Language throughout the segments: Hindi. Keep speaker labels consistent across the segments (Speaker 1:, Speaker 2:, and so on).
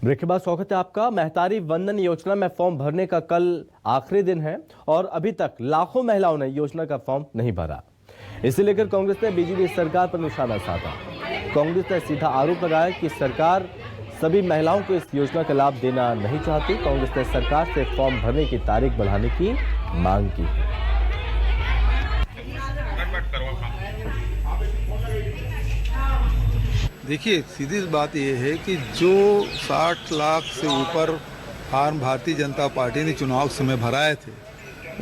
Speaker 1: ब्रेक के बाद स्वागत है आपका। महतारी वंदन योजना में फॉर्म भरने का कल आखिरी दिन है और अभी तक लाखों महिलाओं ने योजना का फॉर्म नहीं भरा। इसे लेकर कांग्रेस ने बीजेपी सरकार पर निशाना साधा। कांग्रेस ने सीधा आरोप लगाया कि सरकार सभी महिलाओं को इस योजना का लाभ देना नहीं चाहती। कांग्रेस ने सरकार से फॉर्म भरने की तारीख बढ़ाने की मांग की है।
Speaker 2: देखिए, सीधी बात यह है कि जो 60 लाख से ऊपर फार्म भारतीय जनता पार्टी ने चुनाव समय भराए थे,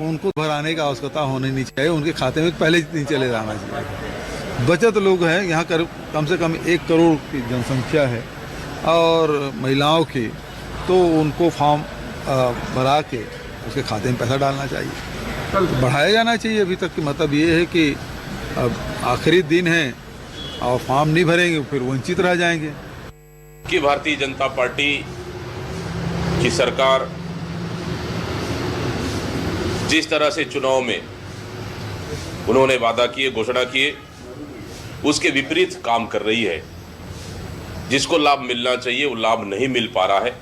Speaker 2: उनको भराने की आवश्यकता होनी नहीं चाहिए। उनके खाते में पहले नहीं चले जाना चाहिए। बचत लोग हैं यहाँ कम से कम 1 करोड़ की जनसंख्या है और महिलाओं की, तो उनको फॉर्म भरा के उसके खाते में पैसा डालना चाहिए। तो बढ़ाया जाना चाहिए। अभी तक की मतलब ये है कि अब आखिरी दिन है और फॉर्म नहीं भरेंगे फिर वंचित रह जाएंगे।
Speaker 3: कि भारतीय जनता पार्टी की सरकार जिस तरह से चुनाव में उन्होंने वादा किए, घोषणा किए, उसके विपरीत काम कर रही है। जिसको लाभ मिलना चाहिए वो लाभ नहीं मिल पा रहा है।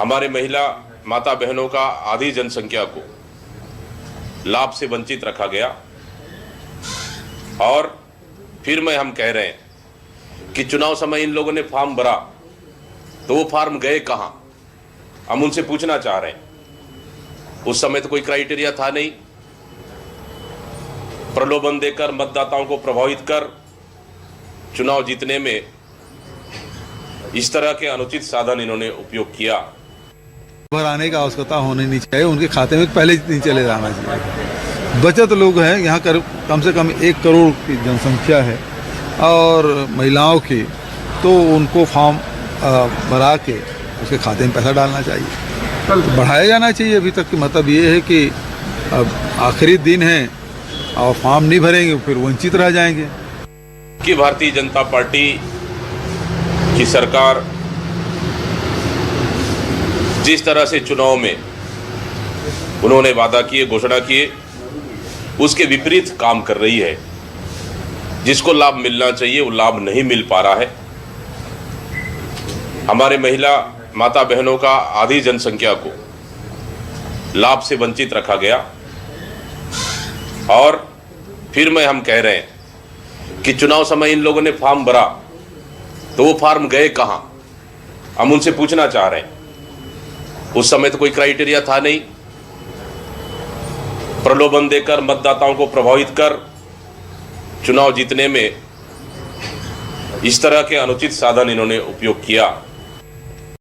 Speaker 3: हमारे महिला माता बहनों का आधी जनसंख्या को लाभ से वंचित रखा गया और फिर हम कह रहे हैं कि चुनाव समय इन लोगों ने फॉर्म भरा तो वो फॉर्म गए कहां, हम उनसे पूछना चाह रहे हैं। उस समय तो कोई क्राइटेरिया था नहीं। प्रलोभन देकर मतदाताओं को प्रभावित कर चुनाव जीतने में इस तरह के अनुचित साधन इन्होंने उपयोग किया।
Speaker 2: भराने की आवश्यकता होनी नहीं चाहिए। उनके खाते में पहले नहीं चले जाना चाहिए। बचत लोग हैं यहाँ कम से कम 1 करोड़ की जनसंख्या है और महिलाओं की, तो उनको फॉर्म भरा के उसके खाते में पैसा डालना चाहिए। तो बढ़ाया जाना चाहिए। अभी तक की मतलब ये है कि अब आखिरी दिन है और फॉर्म नहीं भरेंगे फिर वंचित रह जाएंगे।
Speaker 3: कि भारतीय जनता पार्टी की सरकार जिस तरह से चुनाव में उन्होंने वादा किए, घोषणा किए, उसके विपरीत काम कर रही है। जिसको लाभ मिलना चाहिए वो लाभ नहीं मिल पा रहा है। हमारे महिला माता बहनों का आधी जनसंख्या को लाभ से वंचित रखा गया और फिर हम कह रहे हैं कि चुनाव समय इन लोगों ने फॉर्म भरा तो वो फॉर्म गए कहां, हम उनसे पूछना चाह रहे हैं। उस समय तो कोई क्राइटेरिया था नहीं। प्रलोभन देकर मतदाताओं को प्रभावित कर चुनाव जीतने में इस तरह के अनुचित साधन इन्होंने उपयोग किया।